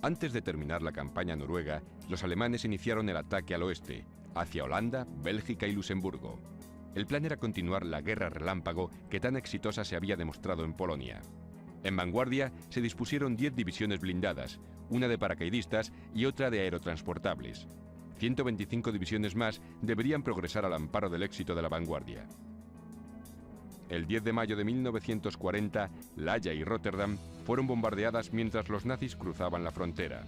Antes de terminar la campaña noruega, los alemanes iniciaron el ataque al oeste, hacia Holanda, Bélgica y Luxemburgo. El plan era continuar la guerra relámpago que tan exitosa se había demostrado en Polonia. En vanguardia se dispusieron 10 divisiones blindadas, una de paracaidistas y otra de aerotransportables. 125 divisiones más deberían progresar al amparo del éxito de la vanguardia. El 10 de mayo de 1940, La Haya y Rotterdam fueron bombardeadas mientras los nazis cruzaban la frontera.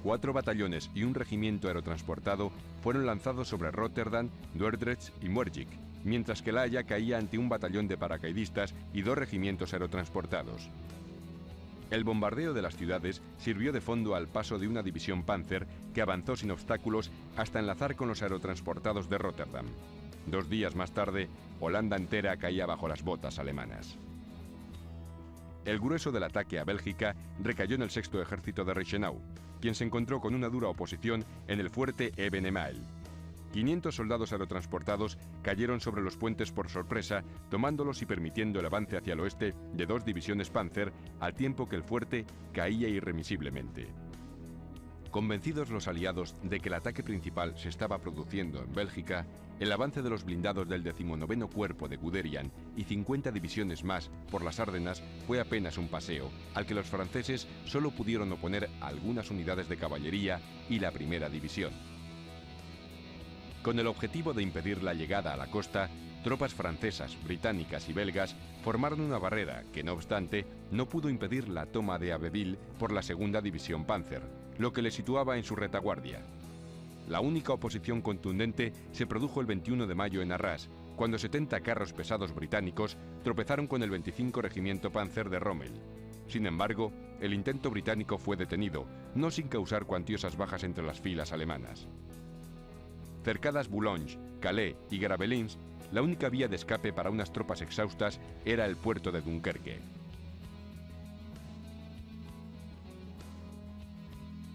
4 batallones y un regimiento aerotransportado fueron lanzados sobre Rotterdam, Dordrecht y Moerdijk, mientras que La Haya caía ante un batallón de paracaidistas y 2 regimientos aerotransportados. El bombardeo de las ciudades sirvió de fondo al paso de una división Panzer que avanzó sin obstáculos hasta enlazar con los aerotransportados de Rotterdam. 2 días más tarde, Holanda entera caía bajo las botas alemanas. El grueso del ataque a Bélgica recayó en el 6º Ejército de Reichenau, quien se encontró con una dura oposición en el fuerte Ebenemael. 500 soldados aerotransportados cayeron sobre los puentes por sorpresa, tomándolos y permitiendo el avance hacia el oeste de 2 divisiones Panzer, al tiempo que el fuerte caía irremisiblemente. Convencidos los aliados de que el ataque principal se estaba produciendo en Bélgica, el avance de los blindados del 19º Cuerpo de Guderian y 50 divisiones más por las Ardenas fue apenas un paseo, al que los franceses solo pudieron oponer algunas unidades de caballería y la primera división. Con el objetivo de impedir la llegada a la costa, tropas francesas, británicas y belgas formaron una barrera que, no obstante, no pudo impedir la toma de Abbeville por la 2ª División Panzer, lo que le situaba en su retaguardia. La única oposición contundente se produjo el 21 de mayo en Arras, cuando 70 carros pesados británicos tropezaron con el 25 Regimiento Panzer de Rommel. Sin embargo, el intento británico fue detenido, no sin causar cuantiosas bajas entre las filas alemanas. Cercadas Boulogne, Calais y Gravelines, la única vía de escape para unas tropas exhaustas era el puerto de Dunkerque.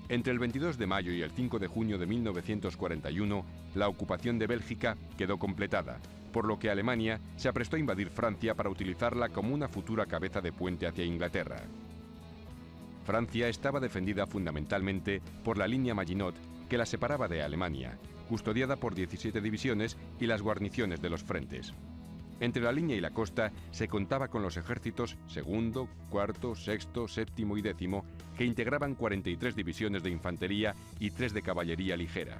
Entre el 22 de mayo y el 5 de junio de 1941, la ocupación de Bélgica quedó completada, por lo que Alemania se aprestó a invadir Francia para utilizarla como una futura cabeza de puente hacia Inglaterra. Francia estaba defendida fundamentalmente por la línea Maginot, que la separaba de Alemania, custodiada por 17 divisiones y las guarniciones de los frentes. Entre la línea y la costa se contaba con los ejércitos segundo, cuarto, sexto, séptimo y décimo, que integraban 43 divisiones de infantería y 3 de caballería ligera.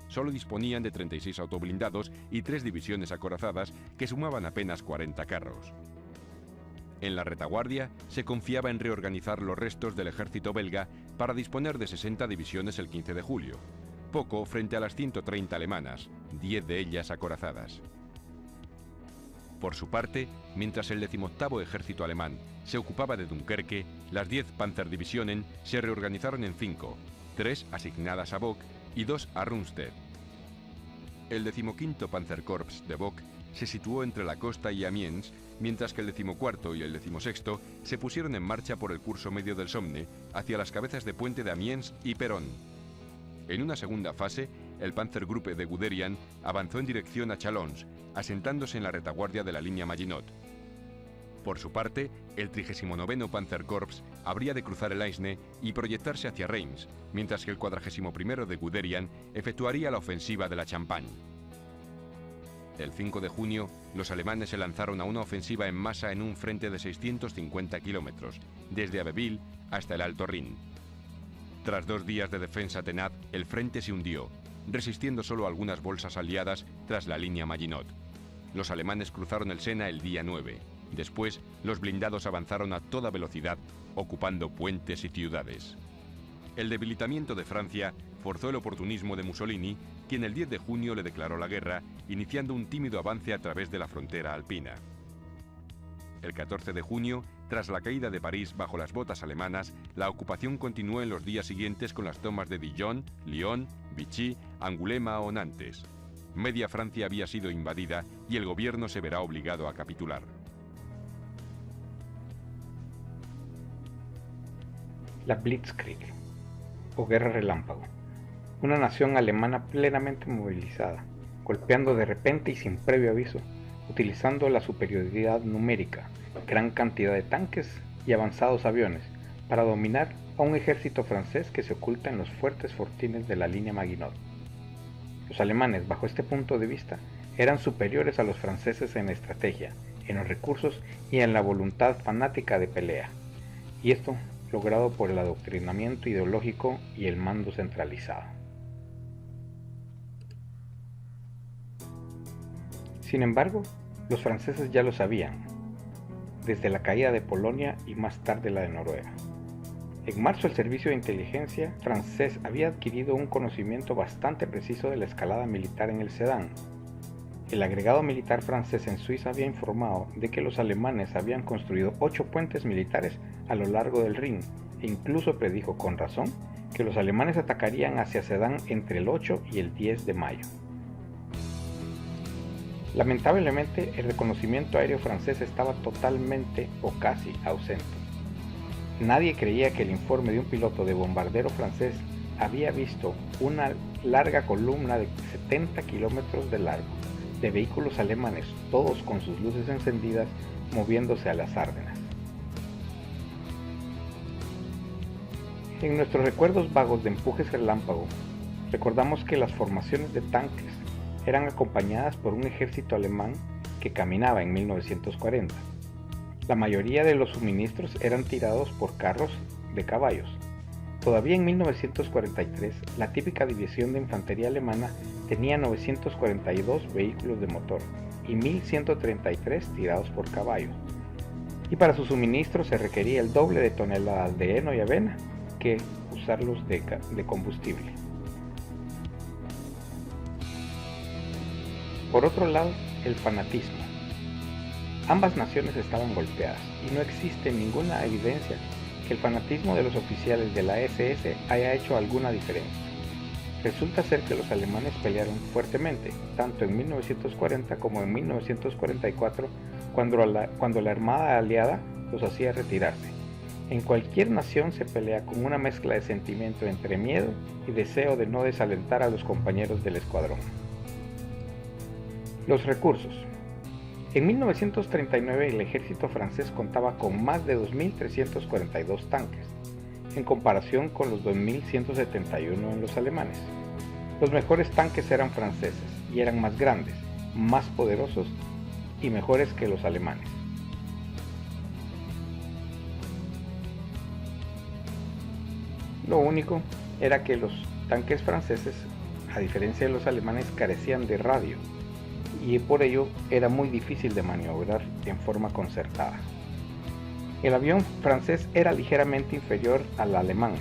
Solo disponían de 36 autoblindados y 3 divisiones acorazadas, que sumaban apenas 40 carros. En la retaguardia se confiaba en reorganizar los restos del ejército belga para disponer de 60 divisiones el 15 de julio, poco frente a las 130 alemanas, 10 de ellas acorazadas. Por su parte, mientras el 18º Ejército alemán se ocupaba de Dunkerque, las 10 Panzerdivisionen se reorganizaron en 5, 3 asignadas a Bock y 2 a Rundstedt. El 15º Panzerkorps de Bock se situó entre la costa y Amiens, mientras que el 14º y el 16º se pusieron en marcha por el curso medio del Somme hacia las cabezas de puente de Amiens y Peronne. En una segunda fase, el Panzergruppe de Guderian avanzó en dirección a Chalons, asentándose en la retaguardia de la línea Maginot. Por su parte, el 39º Panzerkorps habría de cruzar el Aisne y proyectarse hacia Reims, mientras que el 41º de Guderian efectuaría la ofensiva de la Champagne. El 5 de junio, los alemanes se lanzaron a una ofensiva en masa en un frente de 650 kilómetros, desde Abbeville hasta el Alto Rin. Tras 2 días de defensa tenaz, el frente se hundió, resistiendo solo algunas bolsas aliadas tras la línea Maginot. Los alemanes cruzaron el Sena el día 9. Después, los blindados avanzaron a toda velocidad, ocupando puentes y ciudades. El debilitamiento de Francia forzó el oportunismo de Mussolini, quien el 10 de junio le declaró la guerra, iniciando un tímido avance a través de la frontera alpina. El 14 de junio, tras la caída de París bajo las botas alemanas, la ocupación continuó en los días siguientes con las tomas de Dijon, Lyon, Vichy, Angulema o Nantes. Media Francia había sido invadida y el gobierno se verá obligado a capitular. La Blitzkrieg, o Guerra Relámpago. Una nación alemana plenamente movilizada, golpeando de repente y sin previo aviso, utilizando la superioridad numérica, gran cantidad de tanques y avanzados aviones, para dominar a un ejército francés que se oculta en los fuertes fortines de la línea Maginot. Los alemanes, bajo este punto de vista, eran superiores a los franceses en estrategia, en los recursos y en la voluntad fanática de pelea, y esto logrado por el adoctrinamiento ideológico y el mando centralizado. Sin embargo, los franceses ya lo sabían, desde la caída de Polonia y más tarde la de Noruega. En marzo, el servicio de inteligencia francés había adquirido un conocimiento bastante preciso de la escalada militar en el Sedán. El agregado militar francés en Suiza había informado de que los alemanes habían construido 8 puentes militares a lo largo del Rin e incluso predijo con razón que los alemanes atacarían hacia Sedán entre el 8 y el 10 de mayo. Lamentablemente, el reconocimiento aéreo francés estaba totalmente o casi ausente. Nadie creía que el informe de un piloto de bombardero francés había visto una larga columna de 70 kilómetros de largo de vehículos alemanes, todos con sus luces encendidas, moviéndose a las Ardenas. En nuestros recuerdos vagos de empujes relámpago, recordamos que las formaciones de tanques eran acompañadas por un ejército alemán que caminaba en 1940. La mayoría de los suministros eran tirados por carros de caballos. Todavía en 1943, la típica división de infantería alemana tenía 942 vehículos de motor y 1133 tirados por caballos. Y para sus suministros se requería el doble de toneladas de heno y avena que usarlos de combustible. Por otro lado, el fanatismo. Ambas naciones estaban golpeadas y no existe ninguna evidencia que el fanatismo de los oficiales de la SS haya hecho alguna diferencia. Resulta ser que los alemanes pelearon fuertemente, tanto en 1940 como en 1944, cuando la Armada Aliada los hacía retirarse. En cualquier nación se pelea con una mezcla de sentimiento entre miedo y deseo de no desalentar a los compañeros del escuadrón. Los recursos. En 1939 el ejército francés contaba con más de 2.342 tanques, en comparación con los 2.171 en los alemanes. Los mejores tanques eran franceses y eran más grandes, más poderosos y mejores que los alemanes. Lo único era que los tanques franceses, a diferencia de los alemanes, carecían de radio y por ello era muy difícil de maniobrar en forma concertada. El avión francés era ligeramente inferior al alemán,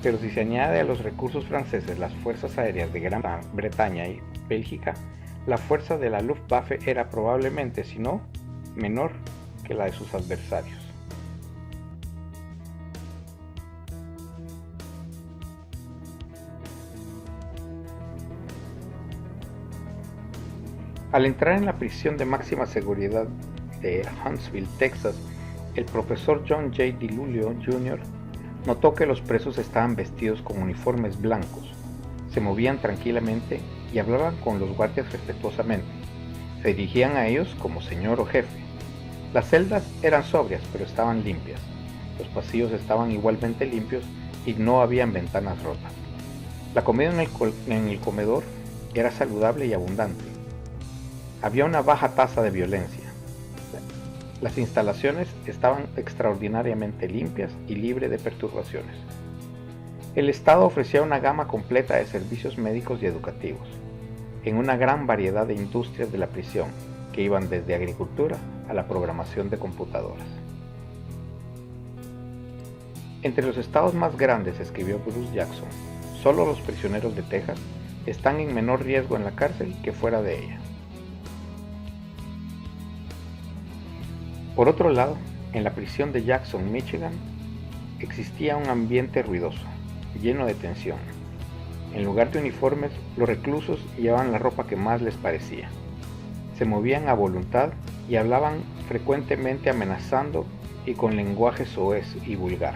pero si se añade a los recursos franceses las fuerzas aéreas de Gran Bretaña y Bélgica, la fuerza de la Luftwaffe era probablemente, si no, menor que la de sus adversarios. Al entrar en la prisión de máxima seguridad de Huntsville, Texas, el profesor John J. DiLulio Jr. notó que los presos estaban vestidos con uniformes blancos, se movían tranquilamente y hablaban con los guardias respetuosamente. Se dirigían a ellos como señor o jefe. Las celdas eran sobrias, pero estaban limpias. Los pasillos estaban igualmente limpios y no habían ventanas rotas. La comida en el comedor era saludable y abundante. Había una baja tasa de violencia. Las instalaciones estaban extraordinariamente limpias y libres de perturbaciones. El Estado ofrecía una gama completa de servicios médicos y educativos, en una gran variedad de industrias de la prisión, que iban desde agricultura a la programación de computadoras. Entre los estados más grandes, escribió Bruce Jackson, solo los prisioneros de Texas están en menor riesgo en la cárcel que fuera de ella. Por otro lado, en la prisión de Jackson, Michigan, existía un ambiente ruidoso, lleno de tensión. En lugar de uniformes, los reclusos llevaban la ropa que más les parecía. Se movían a voluntad y hablaban frecuentemente amenazando y con lenguaje soez y vulgar.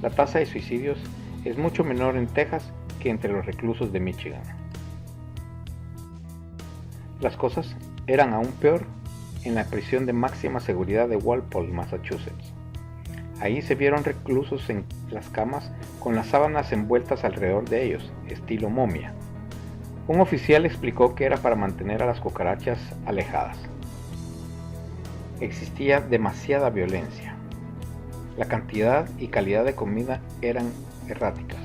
La tasa de suicidios es mucho menor en Texas que entre los reclusos de Michigan. Las cosas eran aún peor en la prisión de máxima seguridad de Walpole, Massachusetts. Ahí se vieron reclusos en las camas con las sábanas envueltas alrededor de ellos, estilo momia. Un oficial explicó que era para mantener a las cucarachas alejadas. Existía demasiada violencia. La cantidad y calidad de comida eran erráticas.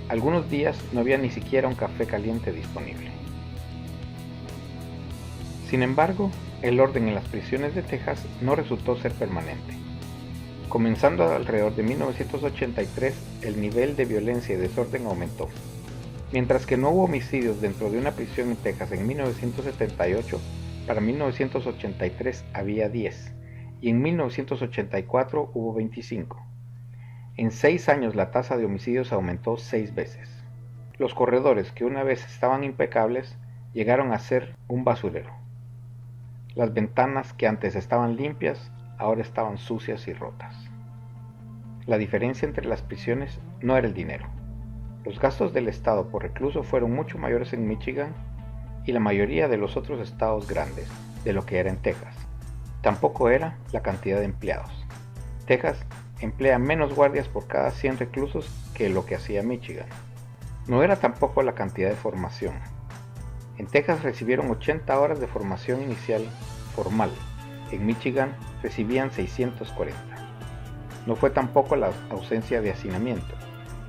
Algunos días no había ni siquiera un café caliente disponible. Sin embargo, el orden en las prisiones de Texas no resultó ser permanente. Comenzando alrededor de 1983, el nivel de violencia y desorden aumentó. Mientras que no hubo homicidios dentro de una prisión en Texas en 1978, para 1983 había 10 y en 1984 hubo 25. En 6 años la tasa de homicidios aumentó 6 veces. Los corredores, que una vez estaban impecables, llegaron a ser un basurero. Las ventanas que antes estaban limpias, ahora estaban sucias y rotas. La diferencia entre las prisiones no era el dinero. Los gastos del estado por recluso fueron mucho mayores en Michigan y la mayoría de los otros estados grandes de lo que era en Texas. Tampoco era la cantidad de empleados. Texas emplea menos guardias por cada 100 reclusos que lo que hacía Michigan. No era tampoco la cantidad de formación. En Texas recibieron 80 horas de formación inicial formal. En Michigan recibían 640. No fue tampoco la ausencia de hacinamiento.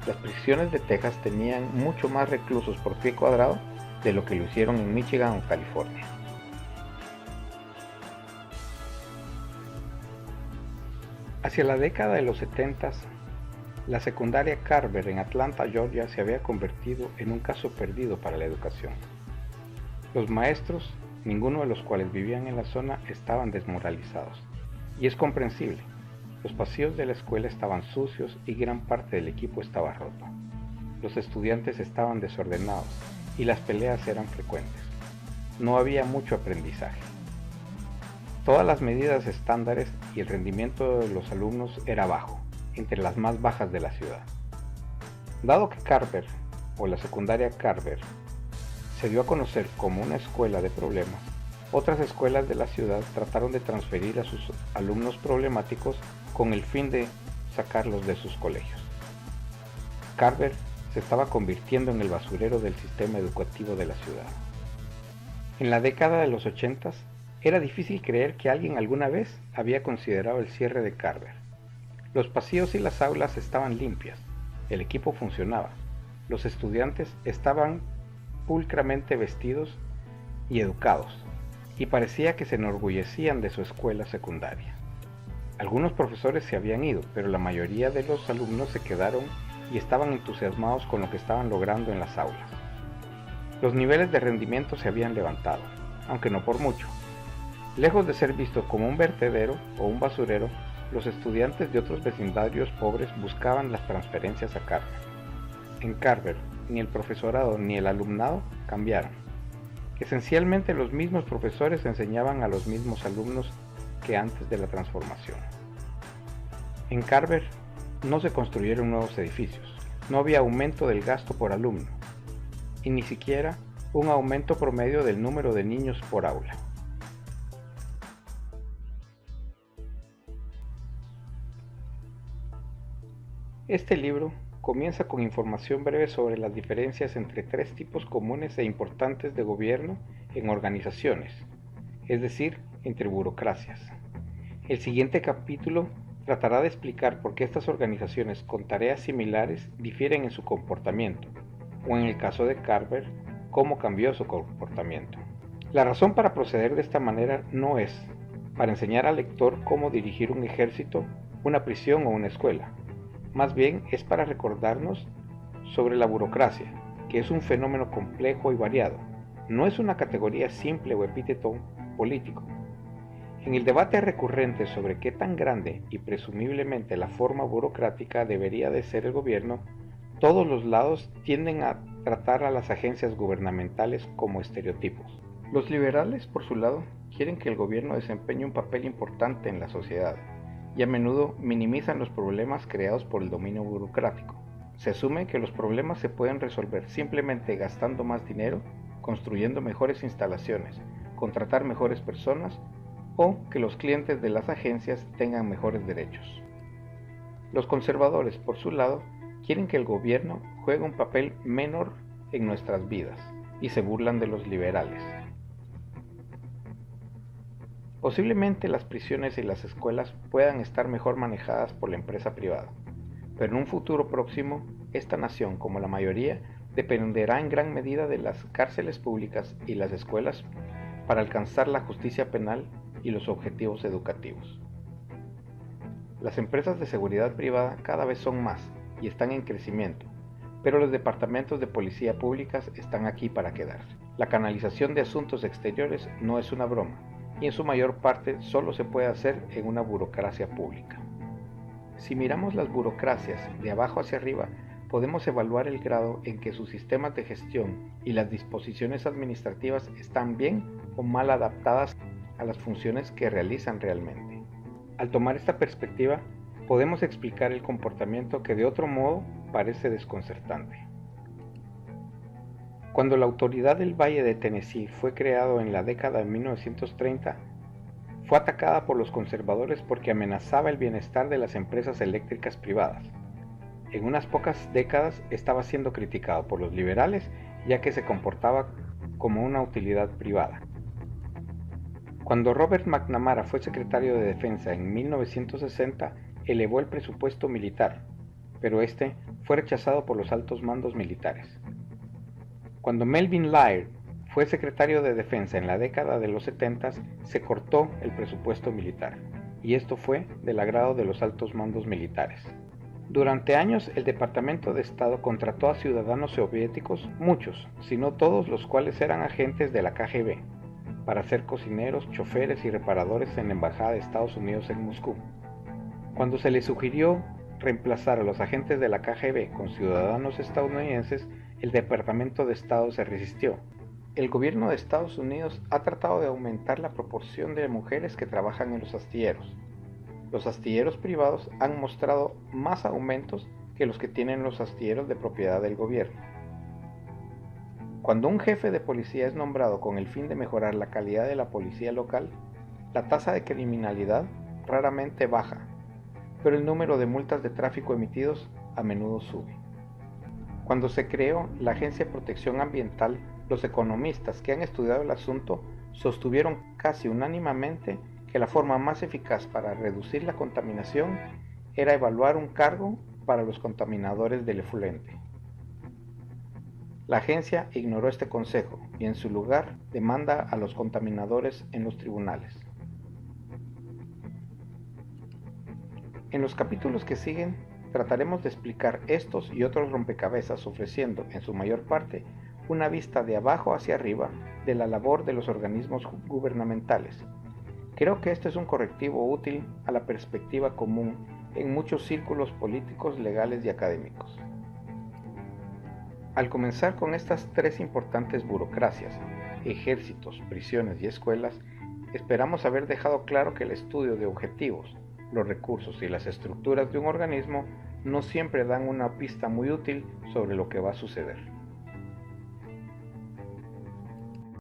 Las prisiones de Texas tenían mucho más reclusos por pie cuadrado de lo que lo hicieron en Michigan o California. Hacia la década de los 70, la secundaria Carver en Atlanta, Georgia, se había convertido en un caso perdido para la educación. Los maestros, ninguno de los cuales vivían en la zona, estaban desmoralizados. Y es comprensible. Los pasillos de la escuela estaban sucios y gran parte del equipo estaba roto. Los estudiantes estaban desordenados y las peleas eran frecuentes. No había mucho aprendizaje. Todas las medidas estándares y el rendimiento de los alumnos era bajo, entre las más bajas de la ciudad. Dado que Carver, o la secundaria Carver, se dio a conocer como una escuela de problemas, otras escuelas de la ciudad trataron de transferir a sus alumnos problemáticos con el fin de sacarlos de sus colegios. Carver se estaba convirtiendo en el basurero del sistema educativo de la ciudad. En la década de los 80, era difícil creer que alguien alguna vez había considerado el cierre de Carver. Los pasillos y las aulas estaban limpias, el equipo funcionaba, los estudiantes estaban pulcramente vestidos y educados, y parecía que se enorgullecían de su escuela secundaria. Algunos profesores se habían ido, pero la mayoría de los alumnos se quedaron y estaban entusiasmados con lo que estaban logrando en las aulas. Los niveles de rendimiento se habían levantado, aunque no por mucho. Lejos de ser visto como un vertedero o un basurero, los estudiantes de otros vecindarios pobres buscaban las transferencias a Carver. En Carver, ni el profesorado ni el alumnado cambiaron. Esencialmente los mismos profesores enseñaban a los mismos alumnos que antes de la transformación. En Carver no se construyeron nuevos edificios, no había aumento del gasto por alumno, y ni siquiera un aumento promedio del número de niños por aula. Este libro comienza con información breve sobre las diferencias entre 3 tipos comunes e importantes de gobierno en organizaciones, es decir, entre burocracias. El siguiente capítulo tratará de explicar por qué estas organizaciones con tareas similares difieren en su comportamiento, o en el caso de Carver, cómo cambió su comportamiento. La razón para proceder de esta manera no es para enseñar al lector cómo dirigir un ejército, una prisión o una escuela. Más bien es para recordarnos sobre la burocracia, que es un fenómeno complejo y variado. No es una categoría simple o epíteto político. En el debate recurrente sobre qué tan grande y presumiblemente la forma burocrática debería de ser el gobierno, todos los lados tienden a tratar a las agencias gubernamentales como estereotipos. Los liberales, por su lado, quieren que el gobierno desempeñe un papel importante en la sociedad, y a menudo minimizan los problemas creados por el dominio burocrático. Se asume que los problemas se pueden resolver simplemente gastando más dinero, construyendo mejores instalaciones, contratar mejores personas o que los clientes de las agencias tengan mejores derechos. Los conservadores, por su lado, quieren que el gobierno juegue un papel menor en nuestras vidas y se burlan de los liberales. Posiblemente las prisiones y las escuelas puedan estar mejor manejadas por la empresa privada, pero en un futuro próximo, esta nación, como la mayoría, dependerá en gran medida de las cárceles públicas y las escuelas para alcanzar la justicia penal y los objetivos educativos. Las empresas de seguridad privada cada vez son más y están en crecimiento, pero los departamentos de policía públicas están aquí para quedarse. La canalización de asuntos exteriores no es una broma, y en su mayor parte solo se puede hacer en una burocracia pública. Si miramos las burocracias de abajo hacia arriba, podemos evaluar el grado en que sus sistemas de gestión y las disposiciones administrativas están bien o mal adaptadas a las funciones que realizan realmente. Al tomar esta perspectiva, podemos explicar el comportamiento que de otro modo parece desconcertante. Cuando la Autoridad del Valle de Tennessee fue creado en la década de 1930, fue atacada por los conservadores porque amenazaba el bienestar de las empresas eléctricas privadas. En unas pocas décadas estaba siendo criticado por los liberales ya que se comportaba como una utilidad privada. Cuando Robert McNamara fue secretario de Defensa en 1960, elevó el presupuesto militar, pero este fue rechazado por los altos mandos militares. Cuando Melvin Laird fue secretario de Defensa en la década de los 70, se cortó el presupuesto militar, y esto fue del agrado de los altos mandos militares. Durante años, el Departamento de Estado contrató a ciudadanos soviéticos, muchos, si no todos, los cuales eran agentes de la KGB, para ser cocineros, choferes y reparadores en la Embajada de Estados Unidos en Moscú. Cuando se les sugirió reemplazar a los agentes de la KGB con ciudadanos estadounidenses, el Departamento de Estado se resistió. El gobierno de Estados Unidos ha tratado de aumentar la proporción de mujeres que trabajan en los astilleros. Los astilleros privados han mostrado más aumentos que los que tienen los astilleros de propiedad del gobierno. Cuando un jefe de policía es nombrado con el fin de mejorar la calidad de la policía local, la tasa de criminalidad raramente baja, pero el número de multas de tráfico emitidos a menudo sube. Cuando se creó la Agencia de Protección Ambiental, los economistas que han estudiado el asunto sostuvieron casi unánimemente que la forma más eficaz para reducir la contaminación era evaluar un cargo para los contaminadores del efluente. La agencia ignoró este consejo y en su lugar demanda a los contaminadores en los tribunales. En los capítulos que siguen trataremos de explicar estos y otros rompecabezas ofreciendo, en su mayor parte, una vista de abajo hacia arriba de la labor de los organismos gubernamentales. Creo que este es un correctivo útil a la perspectiva común en muchos círculos políticos, legales y académicos. Al comenzar con estas tres importantes burocracias, ejércitos, prisiones y escuelas, esperamos haber dejado claro que el estudio de objetivos, los recursos y las estructuras de un organismo no siempre dan una pista muy útil sobre lo que va a suceder.